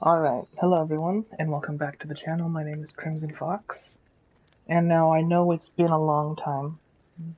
Alright, hello everyone, and welcome back to the channel. My name is Crimson Fox, and now I know it's been a long time,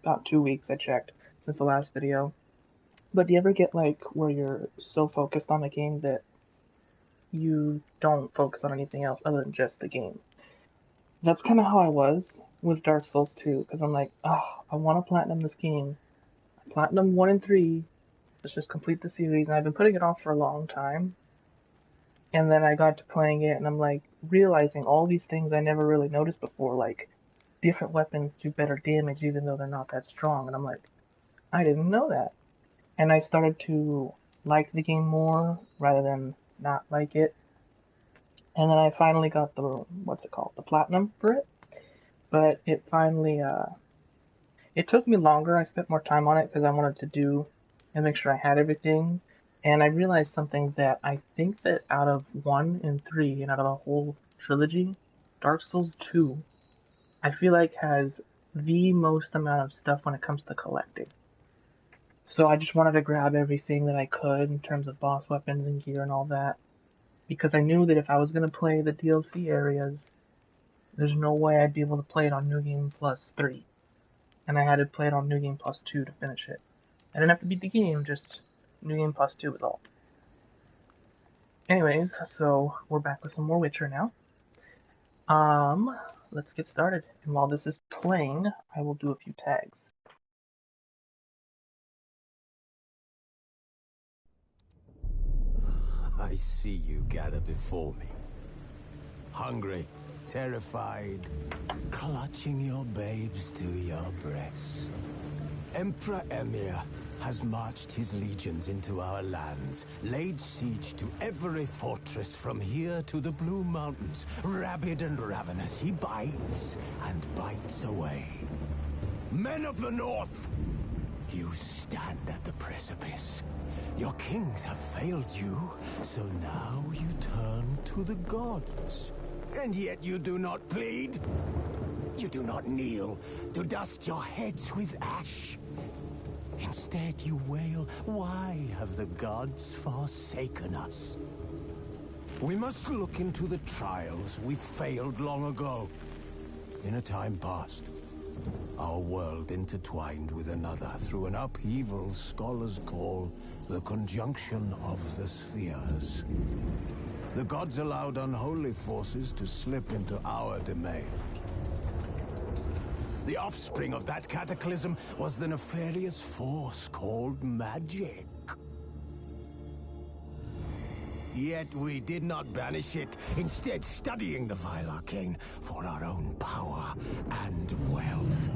about 2 weeks I checked, since the last video, but do you ever get like where you're so focused on the game that you don't focus on anything else other than just the game? That's kind of how I was with Dark Souls 2, because I'm like, oh, I want to platinum this game. Platinum 1 and 3, let's just complete the series, and I've been putting it off for a long time. And then I got to playing it, and I'm like realizing all these things I never really noticed before, like different weapons do better damage even though they're not that strong. And I'm like, I didn't know that. And I started to like the game more rather than not like it. And then I finally got the, what's it called, the platinum for it. But it finally, it took me longer. I spent more time on it because I wanted to do and make sure I had everything. And I realized something that I think that out of 1 and 3 and out of the whole trilogy, Dark Souls 2, I feel like has the most amount of stuff when it comes to collecting. So I just wanted to grab everything that I could in terms of boss weapons and gear and all that. Because I knew that if I was going to play the DLC areas, there's no way I'd be able to play it on New Game Plus 3. And I had to play it on New Game Plus 2 to finish it. I didn't have to beat the game, just New Game Plus 2 was all. Anyways, so we're back with some more Witcher now. Let's get started. And while this is playing, I will do a few tags. I see you gather before me. Hungry, terrified, clutching your babes to your breast. Emperor Emhyr has marched his legions into our lands, laid siege to every fortress from here to the Blue Mountains. Rabid and ravenous, he bites and bites away. Men of the North, you stand at the precipice. Your kings have failed you, so now you turn to the gods. And yet you do not plead. You do not kneel to dust your heads with ash. Instead you wail, why have the gods forsaken us? We must look into the trials we failed long ago. In a time past, our world intertwined with another through an upheaval scholars call the conjunction of the spheres. The gods allowed unholy forces to slip into our domain. The offspring of that cataclysm was the nefarious force called magic. Yet we did not banish it, instead studying the vile arcane for our own power and wealth.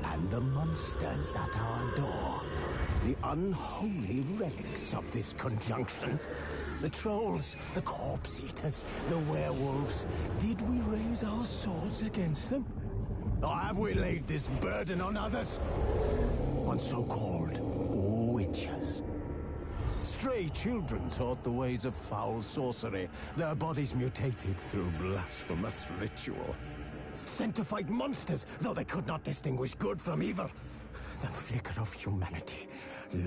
And the monsters at our door, the unholy relics of this conjunction. The trolls, the corpse eaters, the werewolves. Did we raise our swords against them? Or have we laid this burden on others? On so-called witches. Stray children taught the ways of foul sorcery, their bodies mutated through blasphemous ritual. Sent to fight monsters, though they could not distinguish good from evil. The flicker of humanity,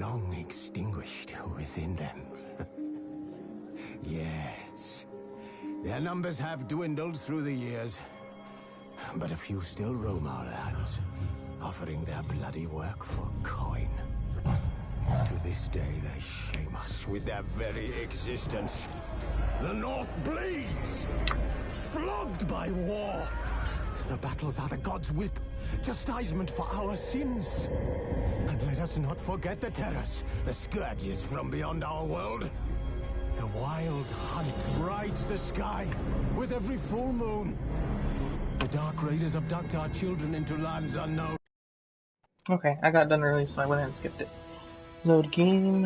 long extinguished within them. Yes, their numbers have dwindled through the years, but a few still roam our lands, offering their bloody work for coin. To this day, they shame us with their very existence. The North bleeds, flogged by war. The battles are the gods' whip, chastisement for our sins. And let us not forget the terrors, the scourges from beyond our world. The wild hunt rides the sky with every full moon. The Dark Raiders abduct our children into lands unknown. Okay, I got done early, so I went ahead and skipped it. Load game.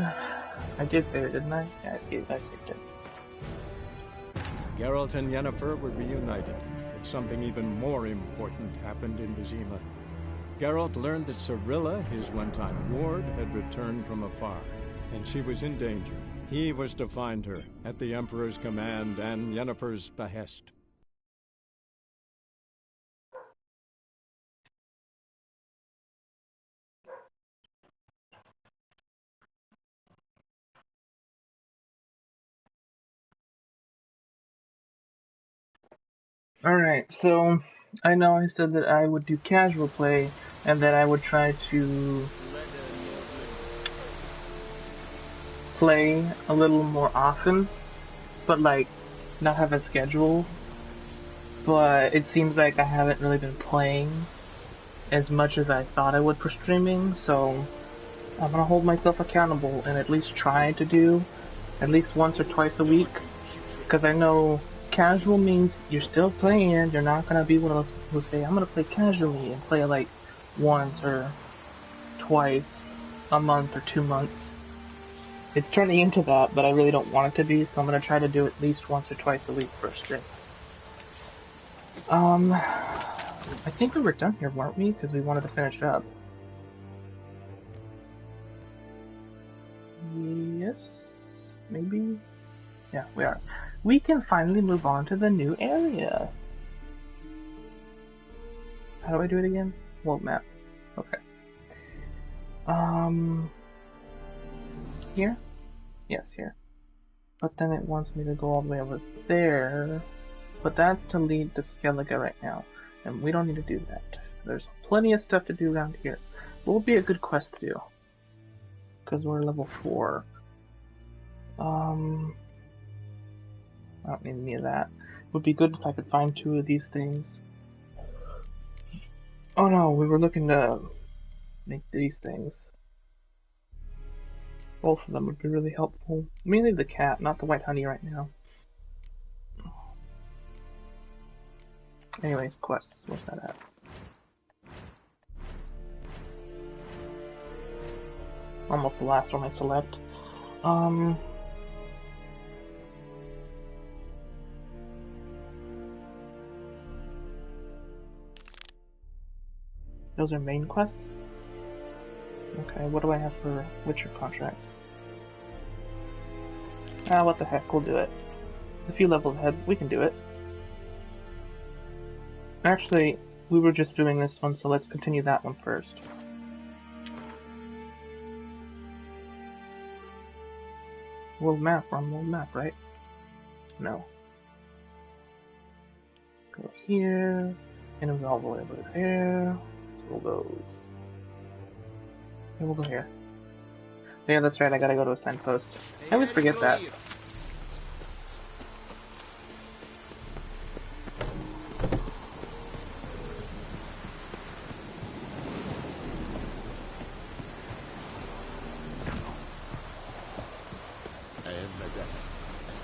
I did save it, didn't I? Yeah, I skipped it. Geralt and Yennefer were reunited, but something even more important happened in Vizima. Geralt learned that Cirilla, his one-time ward, had returned from afar, and she was in danger. He was to find her, at the Emperor's command and Yennefer's behest. Alright, so I know I said that I would do casual play and that I would try to play a little more often, but like not have a schedule. But it seems like I haven't really been playing as much as I thought I would for streaming, so I'm gonna hold myself accountable and at least try to do at least once or twice a week, because I know casual means you're still playing. You're not gonna be one of those people who say, I'm gonna play casually and play like once or twice a month or 2 months. It's turning into that, but I really don't want it to be, so I'm gonna try to do at least once or twice a week for a stream. I think we were done here, weren't we? Because we wanted to finish up. Yes, maybe. Yeah, we are. We can finally move on to the new area. How do I do it again? World map. Okay. Here? Yes, here. But then it wants me to go all the way over there. But that's to lead to Skellige right now. And we don't need to do that. There's plenty of stuff to do around here. What would be a good quest to do? Because we're level 4. I don't need any of that. It would be good if I could find 2 of these things. Oh no, we were looking to make these things. Both of them would be really helpful. Mainly the cat, not the white honey right now. Anyways, quests. What's that at? Almost the last one I select. Those are main quests? Okay, what do I have for Witcher contracts? Ah, what the heck, we'll do it. It's a few levels ahead, we can do it. Actually, we were just doing this one, so let's continue that one first. World map, we're on world map, right? No. Go here, and it was all the way over there. So we'll go... and we'll go here. Yeah, that's right, I gotta go to a signpost. I always forget that.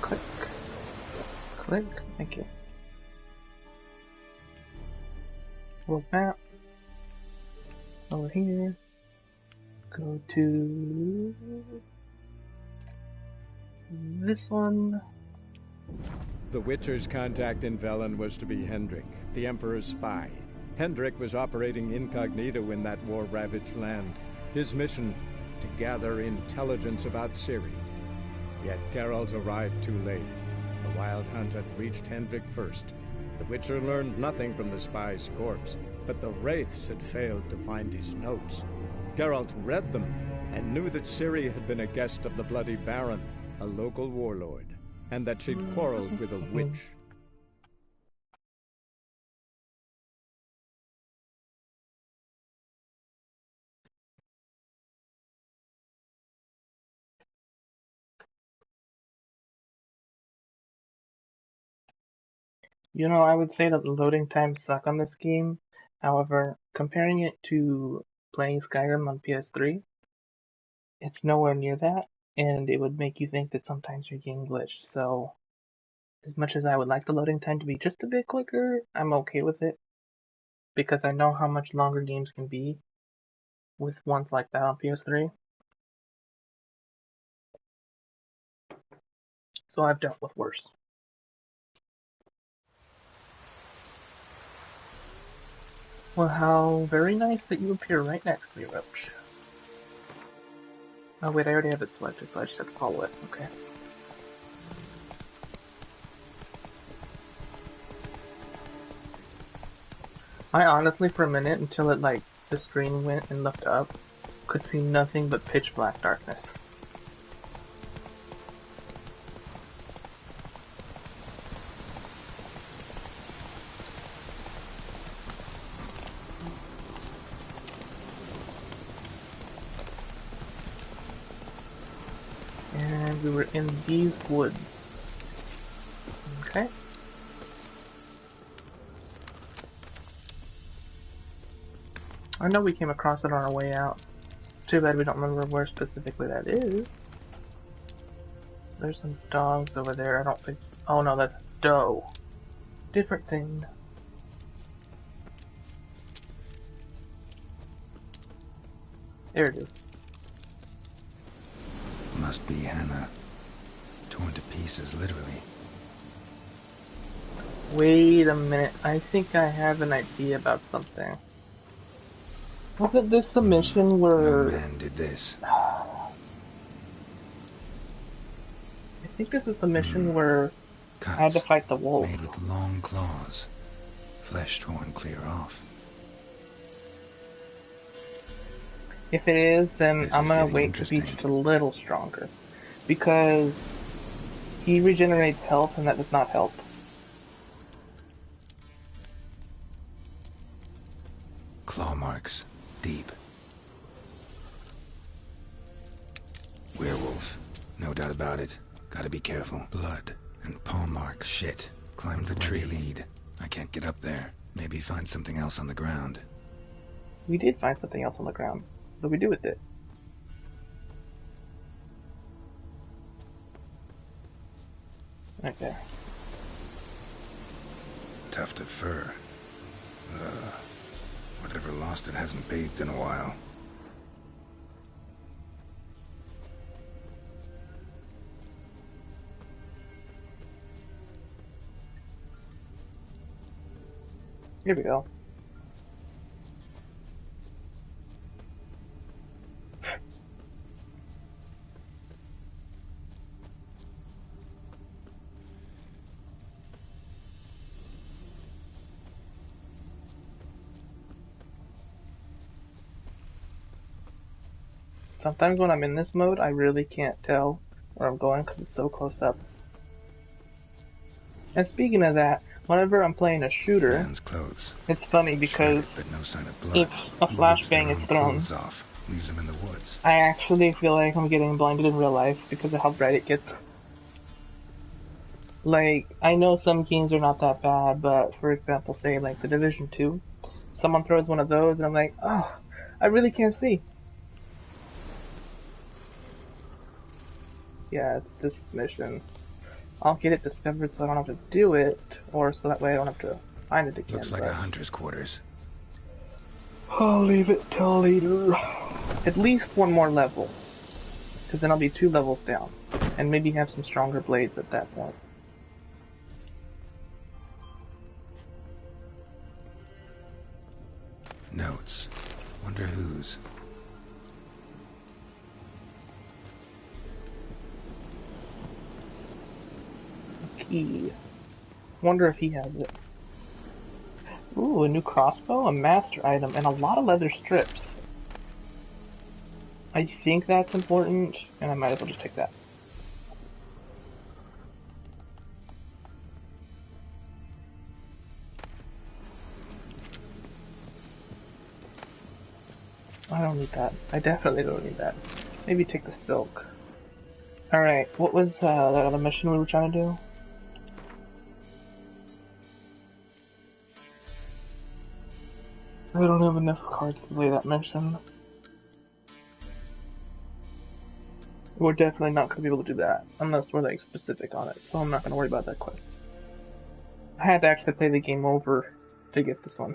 Click. Click. Thank you. World map. Over here. Go to this one. The Witcher's contact in Velen was to be Hendrik, the Emperor's spy. Hendrik was operating incognito in that war-ravaged land. His mission, to gather intelligence about Ciri. Yet Geralt arrived too late. The Wild Hunt had reached Hendrik first. The Witcher learned nothing from the spy's corpse, but the Wraiths had failed to find his notes. Geralt read them and knew that Ciri had been a guest of the Bloody Baron, a local warlord, and that she'd quarreled with a witch. You know, I would say that the loading times suck on this game. However, comparing it to playing Skyrim on PS3, it's nowhere near that, and it would make you think that sometimes you're getting glitched. So, as much as I would like the loading time to be just a bit quicker, I'm okay with it, because I know how much longer games can be with ones like that on PS3. So I've dealt with worse. Well, how very nice that you appear right next to me, Roach. Oh wait, I already have it selected, so I just have to follow it. Okay. I honestly, for a minute, until it like the screen went and looked up, could see nothing but pitch black darkness. we were in these woods. Okay. I know we came across it on our way out. Too bad we don't remember where specifically that is. There's some dogs over there. I don't think... Oh no, that's doe. Different thing. There it is. Must be Hannah. Torn to pieces, literally. Wait a minute. I think I have an idea about something. Wasn't this the mission where... No man did this. I think this is the mission where Cuts, I had to fight the wolf. made with long claws. Flesh torn clear off. If it is, then This I'm is gonna getting wait to be interesting. just a little stronger. Because he regenerates health and that does not help. Claw marks. Deep. Werewolf. No doubt about it. Gotta be careful. Blood and paw marks. Shit. Climbed the tree lead. I can't get up there. Maybe find something else on the ground. We did find something else on the ground. What do we do with it? Okay. Tuft of fur. Whatever lost it hasn't bathed in a while. Here we go. Sometimes when I'm in this mode, I really can't tell where I'm going because it's so close up. And speaking of that, whenever I'm playing a shooter, Man's clothes. it's funny because Shredded, but no sign of blood. if a He rips their flashbang is own thrown, clothes off, leaves them in the woods. I actually feel like I'm getting blinded in real life because of how bright it gets. Like, I know some games are not that bad, but for example, say like The Division 2, someone throws one of those and I'm like, oh, I really can't see. Yeah, it's this mission. I'll get it discovered so I don't have to do it, or so that way I don't have to find it again. Looks like a hunter's quarters. I'll leave it till later. At least one more level. Because then I'll be 2 levels down. And maybe have some stronger blades at that point. Notes. Wonder whose. Key. Wonder if he has it. Ooh, a new crossbow, a master item, and a lot of leather strips. I think that's important, and I might as well just take that. I don't need that. I definitely don't need that. Maybe take the silk. Alright, what was that other mission we were trying to do? I don't have enough cards to play that mission. We're definitely not going to be able to do that, unless we're like specific on it, so I'm not going to worry about that quest. I had to actually play the game over to get this one.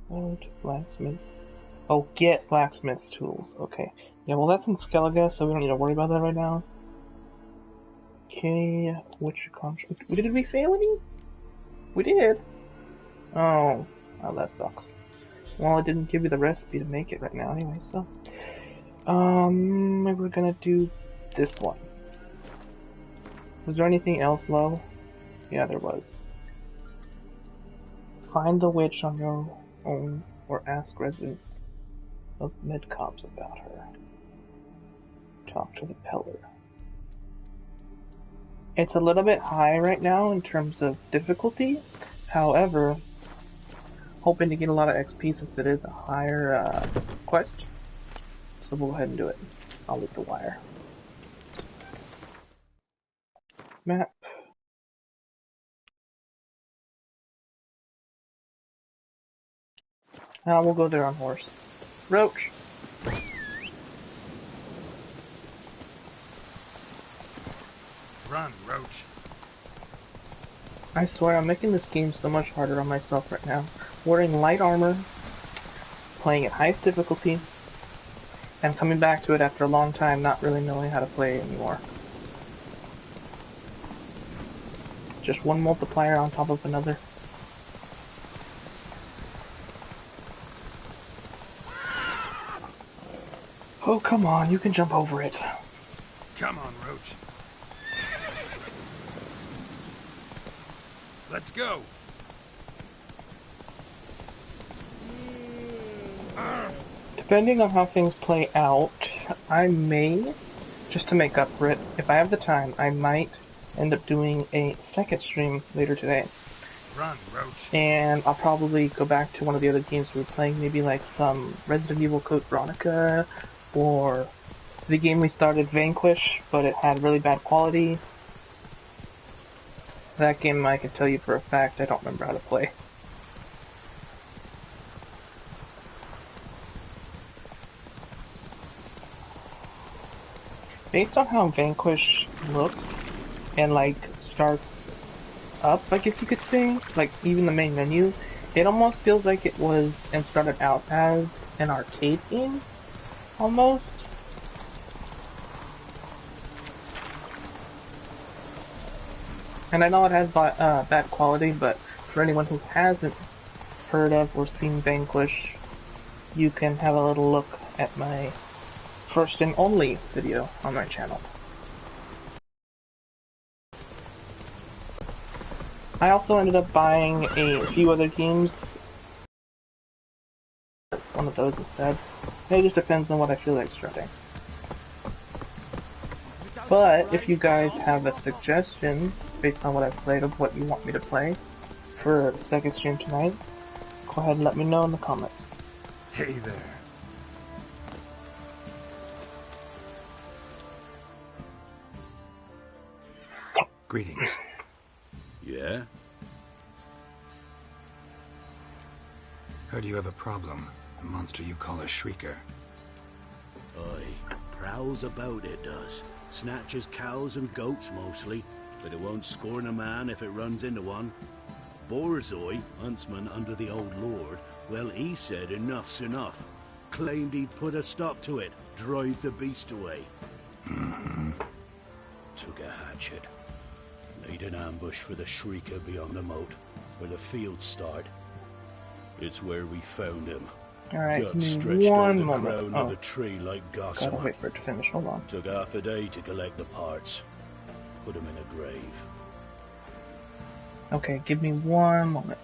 Go to blacksmith. Oh, get blacksmith's tools. Okay. Yeah, well that's in Skellige, so we don't need to worry about that right now. Okay, which contract? Did we fail any? We did. Oh, that sucks. Well, it didn't give you the recipe to make it right now anyway, so. We're gonna do this one. Was there anything else low? Yeah, there was. Find the witch on your own or ask residents of Midcobs about her. Talk to the Peller. It's a little bit high right now in terms of difficulty. However, hoping to get a lot of XP since it is a higher quest. So we'll go ahead and do it. I'll leave the wire. Map. We'll go there on horse. Roach! Run, Roach. I swear I'm making this game so much harder on myself right now. Wearing light armor, playing at highest difficulty, and coming back to it after a long time not really knowing how to play anymore. Just one multiplier on top of another. Oh, come on, you can jump over it. Come on, Roach. Let's go. Depending on how things play out, I may, just to make up for it, if I have the time, I might end up doing a second stream later today. Run, Roach. And I'll probably go back to one of the other games we were playing, maybe like some Resident Evil Code Veronica, or the game we started, Vanquish, but it had really bad quality. That game I can tell you for a fact I don't remember how to play. Based on how Vanquish looks, and like starts up, I guess you could say, like even the main menu, it almost feels like it was and started out as an arcade game, almost. And I know it has bad quality, but for anyone who hasn't heard of or seen Vanquish, you can have a little look at my first and only video on my channel. I also ended up buying a few other games. One of those instead. It just depends on what I feel like starting. But if you guys have a suggestion based on what I've played of what you want me to play for the second stream tonight, go ahead and let me know in the comments. Hey there. Greetings. Yeah? Heard you have a problem. A monster you call a Shrieker. Aye. Prowls about, it does. Snatches cows and goats mostly, but it won't scorn a man if it runs into one. Borzoi, huntsman under the old lord, well, he said enough's enough. Claimed he'd put a stop to it, drive the beast away. Took a hatchet. Laid an ambush for the Shrieker beyond the moat, where the fields start. It's where we found him. Alright, Got give me stretched one on the moment. crown of a tree like Gotta gossamer. wait for it to finish, hold on. Took half a day to collect the parts. Put him in a grave. Okay, give me one moment.